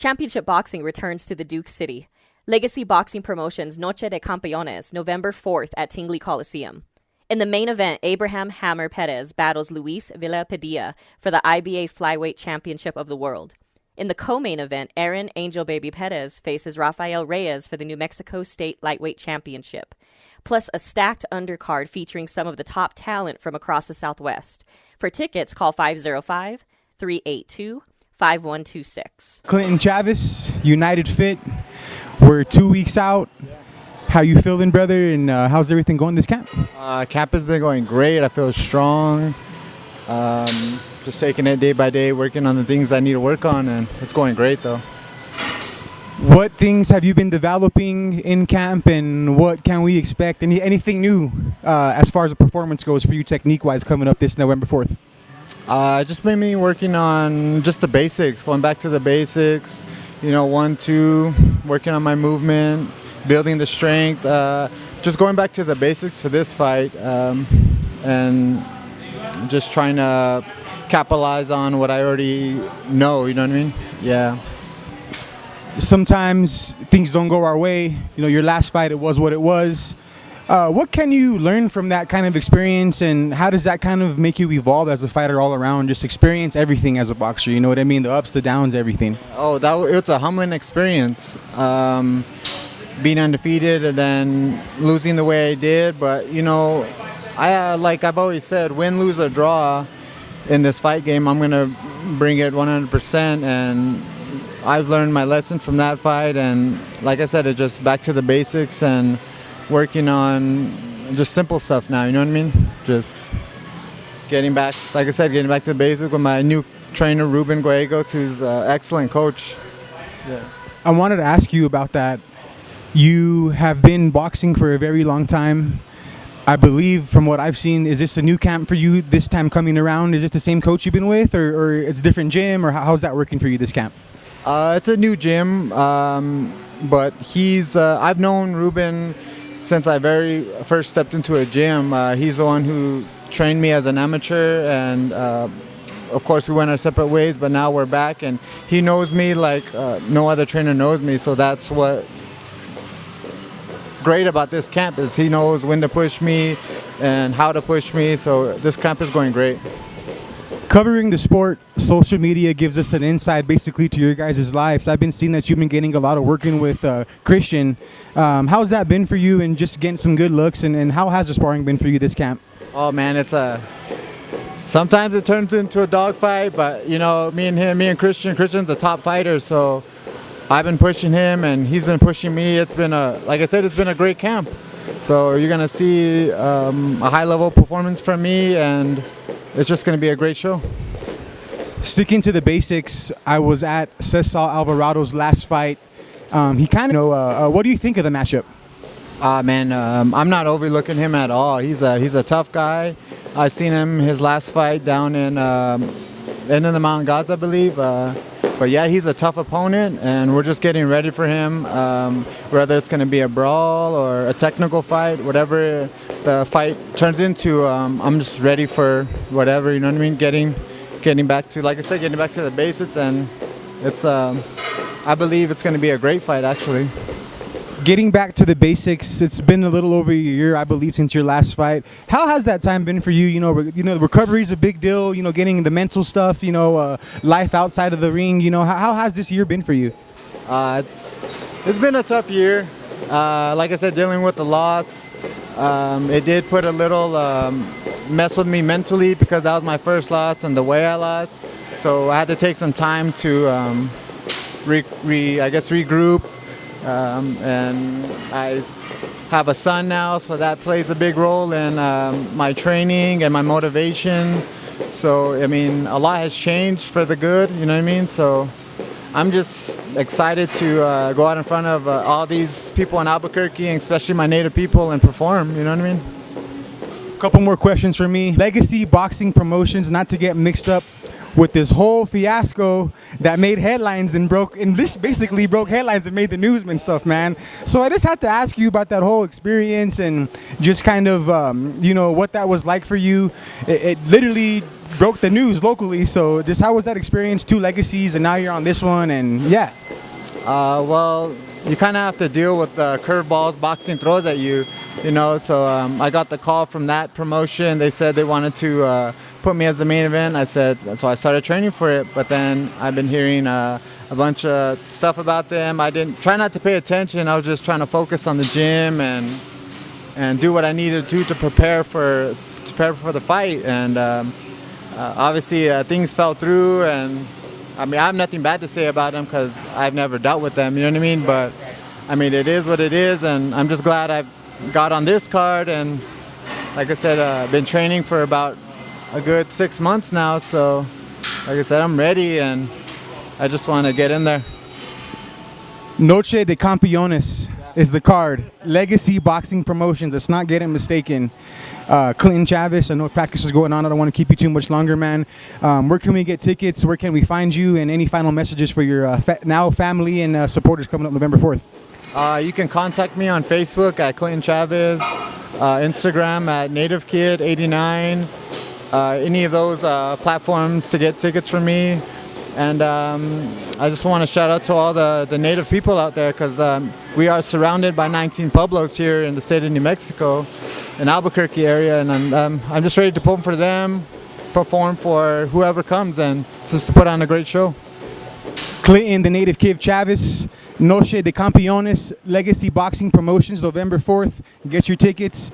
Championship boxing returns to the Duke City. Legacy Boxing Promotions Noche de Campeones, November 4th at Tingly Coliseum. In the main event, Abraham Hammer Perez battles Luis Villa Padilla for the IBA Flyweight Championship of the World. In the co-main event, Aaron Angel Baby Perez faces Rafael Reyes for the New Mexico State Lightweight Championship, plus a stacked undercard featuring some of the top talent from across the Southwest. For tickets, call 505-382-5126. Clinton Chavez, United Fit. We're 2 weeks out. How you feeling, brother? And how's everything going this camp? Camp has been going great. I feel strong. Just taking it day by day, working on the things I need to work on, and it's going great, though. What things have you been developing in camp, and what can we expect? Anything new as far as the performance goes for you technique-wise coming up this November 4th? Just mainly working on just the basics, going back to the basics, 1, 2, working on my movement, building the strength, just going back to the basics for this fight, and just trying to capitalize on what I already know, you know what I mean? Yeah. Sometimes things don't go our way. Your last fight, it was what it was. What can you learn from that kind of experience, and how does that kind of make you evolve as a fighter all around? Just experience everything as a boxer, you know what I mean? The ups, the downs, everything. Oh, it's a humbling experience. Being undefeated and then losing the way I did, but like I've always said, win, lose, or draw in this fight game, I'm gonna bring it 100%, and I've learned my lesson from that fight, and like I said, it's just back to the basics and working on just simple stuff now, you know what I mean? Just getting back, like I said, getting back to the basics with my new trainer, Ruben Guegos, who's an excellent coach. Yeah. I wanted to ask you about that. You have been boxing for a very long time. I believe from what I've seen, is this a new camp for you this time coming around? Is this the same coach you've been with, or it's a different gym, or how's that working for you this camp? It's a new gym, but I've known Ruben since I very first stepped into a gym. He's the one who trained me as an amateur, and of course we went our separate ways, but now we're back, and he knows me like no other trainer knows me, so that's what's great about this camp, is he knows when to push me and how to push me, so this camp is going great. Covering the sport, social media gives us an insight basically to your guys' lives. I've been seeing that you've been getting a lot of working with Christian. How's that been for you, and just getting some good looks, and how has the sparring been for you this camp? Oh man, sometimes it turns into a dogfight, but me and Christian's a top fighter, so I've been pushing him and he's been pushing me. It's been like I said, it's been a great camp. So you're gonna see a high level performance from me, and it's just gonna be a great show. Sticking to the basics, I was at Cesar Alvarado's last fight. He kind of, what do you think of the matchup? Man, I'm not overlooking him at all. He's a tough guy. I seen him his last fight down in End of the Mountain Gods, I believe. But yeah, he's a tough opponent, and we're just getting ready for him. Whether it's going to be a brawl or a technical fight, whatever the fight turns into, I'm just ready for whatever. You know what I mean? Getting back to, like I said, getting back to the basics, and it's. I believe it's going to be a great fight, actually. Getting back to the basics, it's been a little over a year, I believe, since your last fight. How has that time been for you? The recovery is a big deal. Getting the mental stuff. Life outside of the ring. How has this year been for you? It's been a tough year. Like I said, dealing with the loss, it did put a little mess with me mentally, because that was my first loss and the way I lost. So I had to take some time to regroup. And I have a son now, so that plays a big role in my training and my motivation. So, a lot has changed for the good, you know what I mean? So I'm just excited to go out in front of all these people in Albuquerque, and especially my native people, and perform, you know what I mean? Couple more questions for me. Legacy Boxing Promotions, not to get mixed up with this whole fiasco that made headlines and this basically broke headlines and made the news and stuff, man. So I just had to ask you about that whole experience, and just kind of, what that was like for you. It literally broke the news locally. So just how was that experience? 2 legacies, and now you're on this one, and yeah. Well, you kind of have to deal with the curveballs boxing throws at you, So I got the call from that promotion. They said they wanted to put me as the main event. I said, so I started training for it. But then I've been hearing a bunch of stuff about them. I didn't try not to pay attention. I was just trying to focus on the gym and do what I needed to do to prepare for the fight. And obviously things fell through, and I have nothing bad to say about them because I've never dealt with them, you know what I mean? But it is what it is, and I'm just glad I've got on this card. And like I said, I've been training for about a good 6 months now, so like I said, I'm ready, and I just want to get in there. Noche de Campeones is the card. Legacy Boxing Promotions. Let's not get it mistaken. Clinton Chavez, I know practice is going on. I don't want to keep you too much longer, man. Where can we get tickets? Where can we find you? And any final messages for your now family and supporters coming up November 4th? You can contact me on Facebook at Clinton Chavez, Instagram at NativeKid89, any of those platforms to get tickets from me. And I just want to shout out to all the native people out there, because we are surrounded by 19 pueblos here in the state of New Mexico, in Albuquerque area, and I'm just ready to perform for whoever comes, and just to put on a great show. Clinton, the native kid Chavez, Noche de Campeones, Legacy Boxing Promotions, November 4th. Get your tickets.